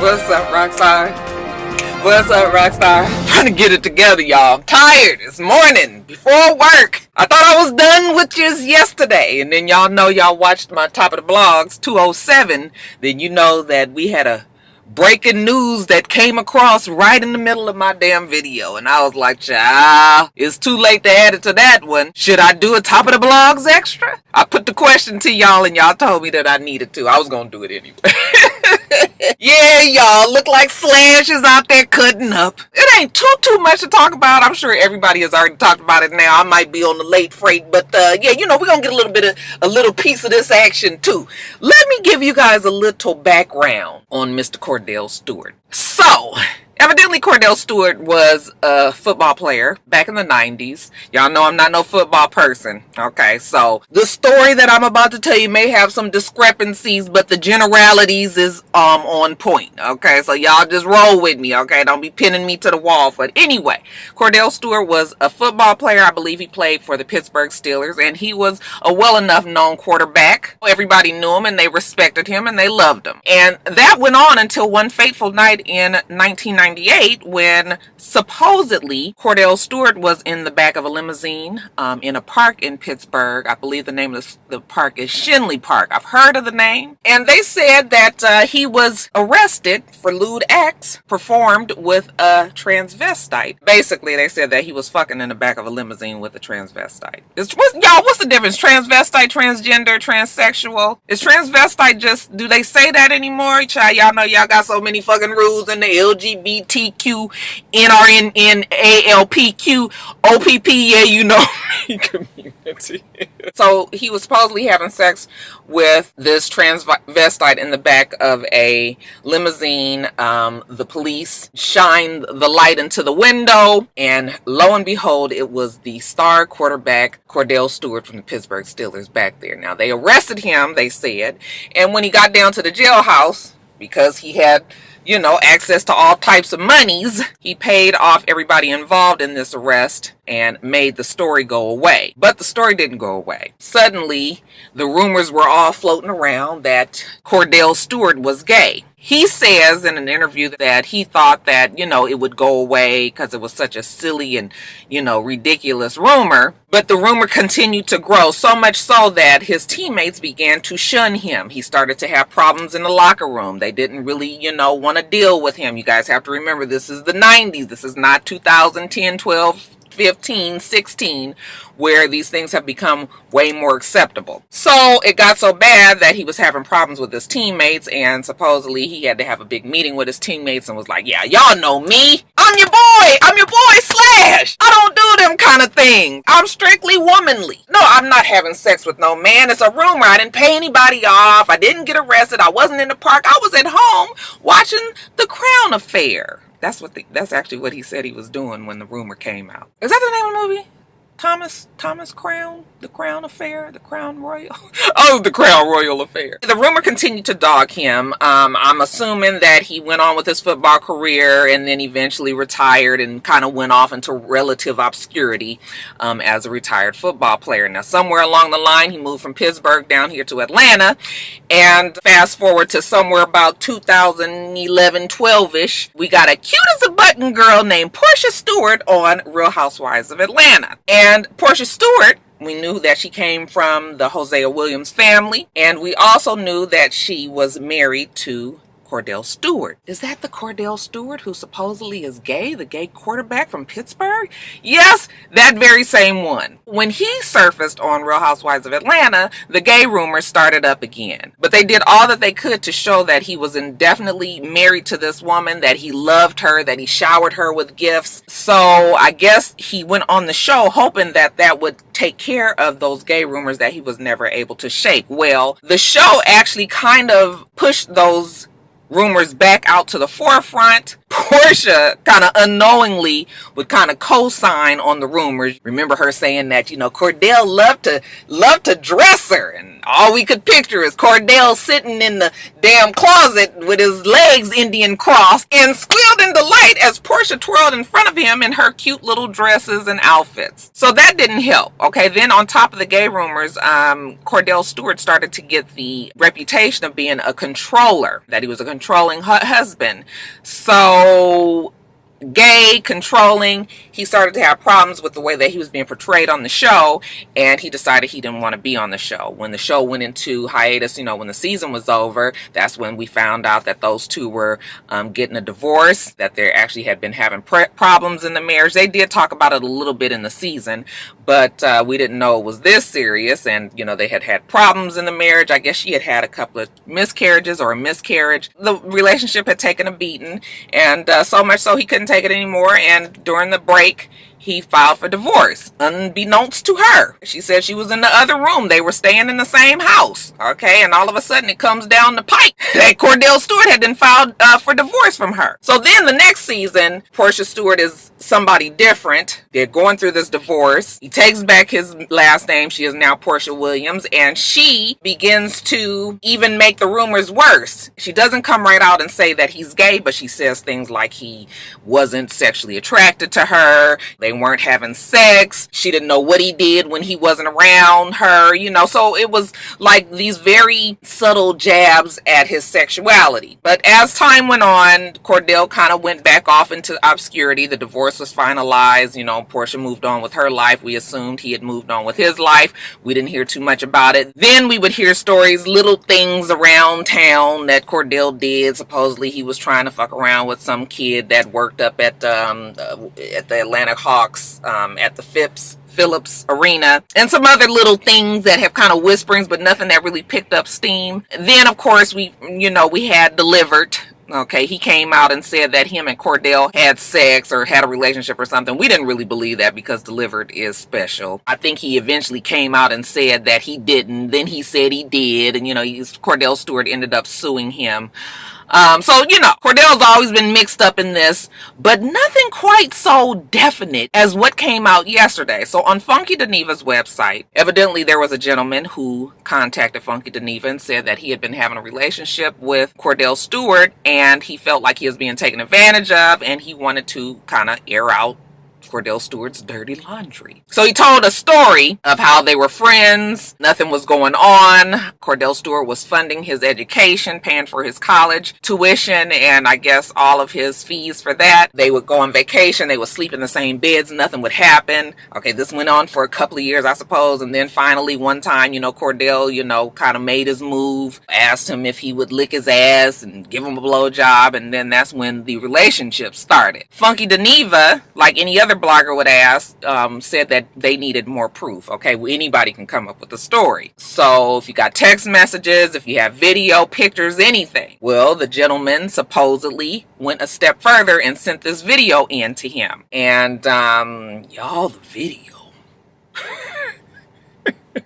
What's up, Rockstar? What's up, Rockstar? I'm trying to get it together, y'all. I'm tired. It's morning before work. I thought I was done with yous yesterday. And then y'all know y'all watched my Top of the Blogs 207. Then you know that we had a breaking news that came across right in the middle of my damn video. And I was like, child, it's too late to add it to that one. Should I do a Top of the Blogs extra? I put the question to y'all and y'all told me that I needed to. I was going to do it anyway. Yeah, y'all, look like Slash is out there cutting up. It ain't too much to talk about. I'm sure everybody has already talked about it now. I might be on the late freight, but yeah, you know, we're gonna get a little piece of this action too. Let me give you guys a little background on Mr. Kordell Stewart. So, evidently, Kordell Stewart was a football player back in the 90s. Y'all know I'm not no football person. Okay, so the story that I'm about to tell you may have some discrepancies, but the generalities is on point. Okay, so y'all just roll with me. Okay, don't be pinning me to the wall. But anyway, Kordell Stewart was a football player. I believe he played for the Pittsburgh Steelers, and he was a well enough known quarterback. Everybody knew him, and they respected him, and they loved him. And that went on until one fateful night in 1998 when supposedly Kordell Stewart was in the back of a limousine in a park in Pittsburgh. I believe the name of the park is Shinley Park. I've heard of the name. And they said that he was arrested for lewd acts performed with a transvestite. Basically, they said that he was fucking in the back of a limousine with a transvestite. Y'all, what's the difference? Transvestite, transgender, transsexual? Is transvestite just, do they say that anymore? Child, y'all know y'all got so many fucking rules in the LGBTQ, NRNN, ALPQ, OPP, yeah, you know, community. So he was supposedly having sex with this transvestite in the back of a limousine. The police shined the light into the window, and lo and behold, it was the star quarterback Kordell Stewart from the Pittsburgh Steelers back there. Now, they arrested him, they said, and when he got down to the jailhouse, because he had, you know, access to all types of monies, he paid off everybody involved in this arrest and made the story go away. But the story didn't go away. Suddenly, the rumors were all floating around that Kordell Stewart was gay. He says in an interview that he thought that, you know, it would go away because it was such a silly and, you know, ridiculous rumor. But the rumor continued to grow, so much so that his teammates began to shun him. He started to have problems in the locker room. They didn't really, you know, want to deal with him. You guys have to remember, this is the 90s. This is not 2010, 12, 15, 16, where these things have become way more acceptable. So it got so bad that he was having problems with his teammates, and supposedly he had to have a big meeting with his teammates and was like, yeah, y'all know me. I'm your boy Slash. I don't do them kind of things. I'm strictly womanly. No, I'm not having sex with no man. It's a rumor. I didn't pay anybody off. I didn't get arrested. I wasn't in the park. I was at home watching The Crown Affair. That's actually what he said he was doing when the rumor came out. Is that the name of the movie? Thomas Crown? The Crown Affair? The Crown Royal? Oh, the Crown Royal Affair. The rumor continued to dog him. I'm assuming that he went on with his football career and then eventually retired and kind of went off into relative obscurity as a retired football player. Now, somewhere along the line, he moved from Pittsburgh down here to Atlanta. And fast forward to somewhere about 2011, 12-ish, we got a cute as a button girl named Portia Stewart on Real Housewives of Atlanta. And Portia Stewart, we knew that she came from the Hosea Williams family, and we also knew that she was married to Kordell Stewart. Is that the Kordell Stewart who supposedly is gay, the gay quarterback from Pittsburgh? Yes, that very same one. When he surfaced on Real Housewives of Atlanta, the gay rumors started up again. But they did all that they could to show that he was indefinitely married to this woman, that he loved her, that he showered her with gifts. So I guess he went on the show hoping that that would take care of those gay rumors that he was never able to shake. Well, the show actually kind of pushed those rumors back out to the forefront Portia kind of unknowingly would kind of co-sign on the rumors. Remember her saying that, you know, Kordell loved to dress her, and all we could picture is Kordell sitting in the damn closet with his legs Indian crossed and squealed in delight as Portia twirled in front of him in her cute little dresses and outfits. So that didn't help. Okay, then on top of the gay rumors, Kordell Stewart started to get the reputation of being a controller, that he was a controlling husband. So gay, controlling, he started to have problems with the way that he was being portrayed on the show, and he decided he didn't want to be on the show. When the show went into hiatus, you know, when the season was over, that's when we found out that those two were getting a divorce, that they actually had been having problems in the marriage. They did talk about it a little bit in the season, but we didn't know it was this serious, and, you know, they had problems in the marriage. I guess she had a couple of miscarriages or a miscarriage. The relationship had taken a beating, and so much so he couldn't take it anymore, and during the break he filed for divorce, unbeknownst to her. She said she was in the other room. They were staying in the same house. Okay, and all of a sudden it comes down the pipe that Kordell Stewart had been filed for divorce from her. So then the next season, Portia Stewart is somebody different. They're going through this divorce. He takes back his last name. She is now Portia Williams, and she begins to even make the rumors worse. She doesn't come right out and say that he's gay, but she says things like he wasn't sexually attracted to her. They weren't having sex. She didn't know what he did when he wasn't around her, you know. So it was like these very subtle jabs at his sexuality. But as time went on, Kordell kind of went back off into obscurity. The divorce was finalized. You know, Portia moved on with her life. We assumed he had moved on with his life. We didn't hear too much about it. Then we would hear stories, little things around town that Kordell did. Supposedly he was trying to fuck around with some kid that worked up at the Atlanta Hawks at the Phillips Arena, and some other little things that have kind of whisperings, but nothing that really picked up steam. Then, of course, we had Delivered. Okay, he came out and said that him and Kordell had sex or had a relationship or something. We didn't really believe that because Delivered is special. I think he eventually came out and said that he didn't. Then he said he did, and, you know, Kordell Stewart ended up suing him. So, you know, Kordell's always been mixed up in this, but nothing quite so definite as what came out yesterday. So on Funky Dineva's website, evidently there was a gentleman who contacted Funky Dineva and said that he had been having a relationship with Kordell Stewart, and he felt like he was being taken advantage of, and he wanted to kind of air out Kordell Stewart's dirty laundry. So he told a story of how they were friends, nothing was going on. Kordell Stewart was funding his education, paying for his college tuition, and I guess all of his fees for that. They would go on vacation, they would sleep in the same beds, nothing would happen. Okay, this went on for a couple of years, I suppose, and then finally one time, you know, Kordell, you know, kind of made his move, asked him if he would lick his ass and give him a blowjob, and then that's when the relationship started. Funky Dineva, like any other blogger would ask, said that they needed more proof. Okay, well, anybody can come up with a story. So if you got text messages, if you have video, pictures, anything. Well, the gentleman supposedly went a step further and sent this video in to him. And y'all, the video.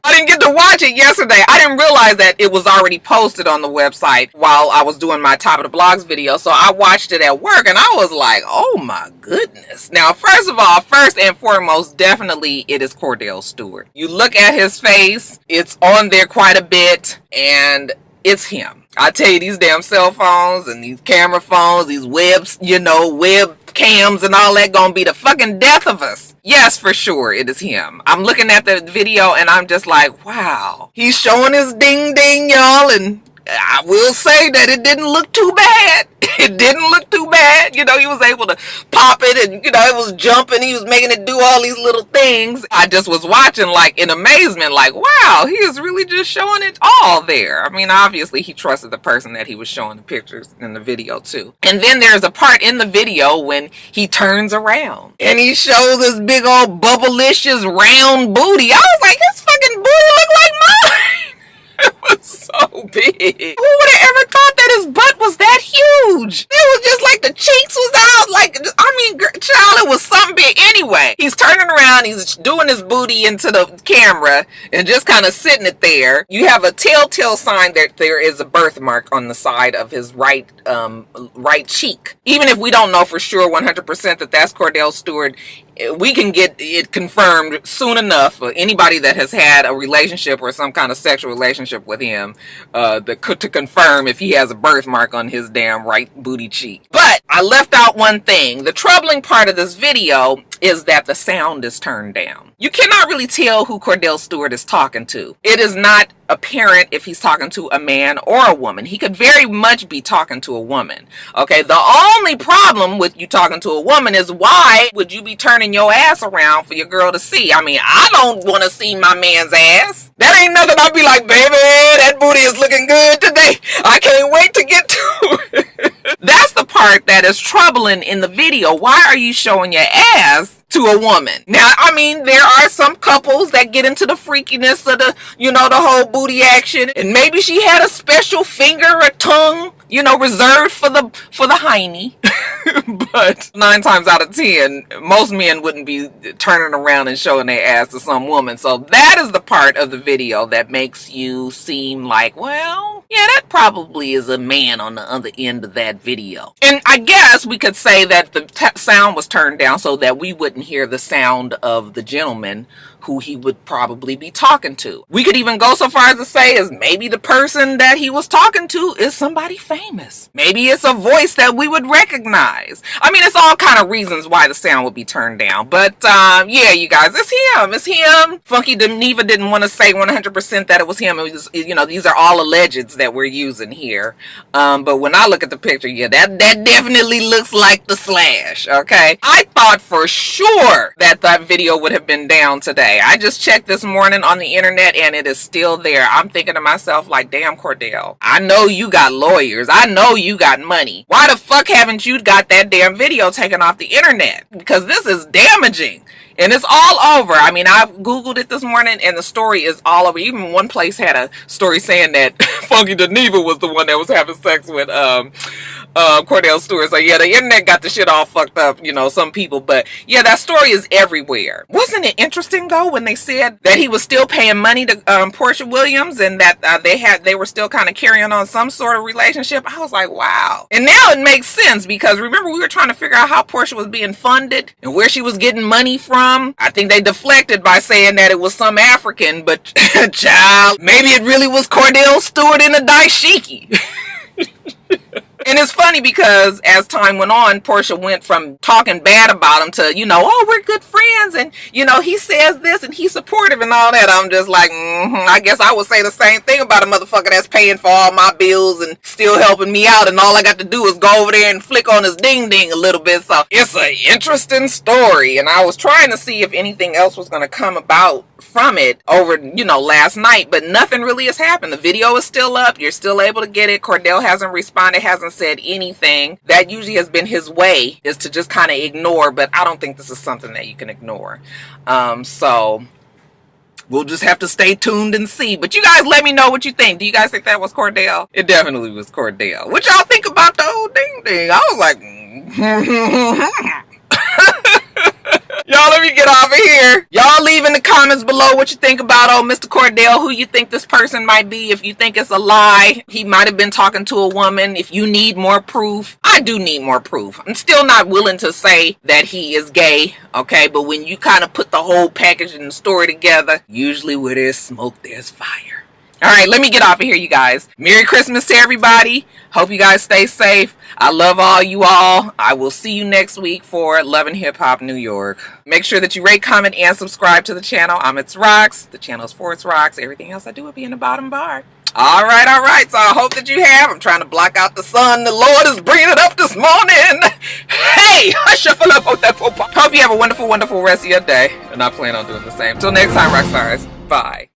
I didn't get to watch it yesterday. I didn't realize that it was already posted on the website while I was doing my Top of the Blogs video. So I watched it at work and I was like, oh my goodness. Now, first of all, first and foremost, definitely it is Kordell Stewart. You look at his face, it's on there quite a bit, and it's him. I tell you, these damn cell phones and these camera phones, these webs, you know, web cams and all that gonna be the fucking death of us. Yes, for sure, it is him. I'm looking at the video and I'm just like, wow. He's showing his ding ding, y'all, and I will say that it didn't look too bad. It didn't look too bad. You know, he was able to pop it and, you know, it was jumping. He was making it do all these little things. I just was watching like in amazement, like, wow, he is really just showing it all there. I mean, obviously he trusted the person that he was showing the pictures in the video to. And then there's a part in the video when he turns around and he shows this big old bubblicious round booty. I was like, his fucking booty looked like mine. It was so big. Who would have ever thought that his butt was that huge? It was just like the cheeks was out. Like, I mean, child, it was something big. Anyway, He's turning around, he's doing his booty into the camera and just kind of sitting it there. You have a telltale sign that there is a birthmark on the side of his right cheek. Even if we don't know for sure 100% that that's Kordell Stewart, we can get it confirmed soon enough for anybody that has had a relationship or some kind of sexual relationship with him to confirm if he has a birthmark on his damn right booty cheek. But I left out one thing. The troubling part of this video is that the sound is turned down. You cannot really tell who Kordell Stewart is talking to. It is not apparent if he's talking to a man or a woman. He could very much be talking to a woman. Okay, the only problem with you talking to a woman is why would you be turning your ass around for your girl to see? I mean, I don't want to see my man's ass. That ain't nothing I'd be like, baby, that booty is looking good today. I can't wait to get to it. That's the part that is troubling in the video. Why are you showing your ass to a woman? Now, I mean, there are some couples that get into the freakiness of the, the whole booty action, and maybe she had a special finger or tongue, reserved for the hiney. But 9 times out of 10, most men wouldn't be turning around and showing their ass to some woman. So that is the part of the video that makes you seem like, well, yeah, that probably is a man on the other end of that video. And I guess we could say that the sound was turned down so that we wouldn't hear the sound of the gentleman who he would probably be talking to. We could even go so far as to say is maybe the person that he was talking to is somebody famous. Maybe it's a voice that we would recognize. I mean, it's all kind of reasons why the sound would be turned down. But yeah, you guys, it's him. It's him. Funky Geneva didn't want to say 100% that it was him. It was, these are all allegeds that we're using here. But when I look at the picture, yeah, that definitely looks like the Slash, okay? I thought for sure that video would have been down today. I just checked this morning on the internet and it is still there. I'm thinking to myself like, damn, Kordell, I know you got lawyers. I know you got money. Why the fuck haven't you got that damn video taken off the internet? Because this is damaging. And it's all over. I mean, I Googled it this morning and the story is all over. Even one place had a story saying that Funky Geneva was the one that was having sex with Kordell Stewart. So yeah, the internet got the shit all fucked up, some people. But yeah, that story is everywhere. Wasn't it interesting though when they said that he was still paying money to Portia Williams and that they were still kind of carrying on some sort of relationship? I was like, wow. And now it makes sense because remember we were trying to figure out how Portia was being funded and where she was getting money from. I think they deflected by saying that it was some African, but child, maybe it really was Kordell Stewart in a dashiki. And it's funny because as time went on, Portia went from talking bad about him to, oh, we're good friends. And, he says this and he's supportive and all that. I'm just like, I guess I would say the same thing about a motherfucker that's paying for all my bills and still helping me out. And all I got to do is go over there and flick on his ding ding a little bit. So it's an interesting story. And I was trying to see if anything else was going to come about from it over, last night. But nothing really has happened. The video is still up. You're still able to get it. Kordell hasn't responded, hasn't said anything. That usually has been his way, is to just kind of ignore, but I don't think this is something that you can ignore. So we'll just have to stay tuned and see. But you guys let me know what you think. Do you guys think that was Kordell? It definitely was Kordell. What y'all think about the whole ding ding? I was like, y'all, let me get off of here. Y'all leave in the comments below what you think about Mr. Kordell, who you think this person might be. If you think it's a lie, he might have been talking to a woman. If you need more proof, I do need more proof. I'm still not willing to say that he is gay, okay? But when you kind of put the whole package and the story together, usually where there's smoke, there's fire. All right, let me get off of here, you guys. Merry Christmas to everybody. Hope you guys stay safe. I love all you all. I will see you next week for Love and Hip Hop New York. Make sure that you rate, comment, and subscribe to the channel. I'm It's Rocks. The channel is for It's Rocks. Everything else I do will be in the bottom bar. All right. So I hope that you have. I'm trying to block out the sun. The Lord is bringing it up this morning. Hey, hope you have a wonderful, wonderful rest of your day. And I plan on doing the same. Till next time, rock stars. Bye.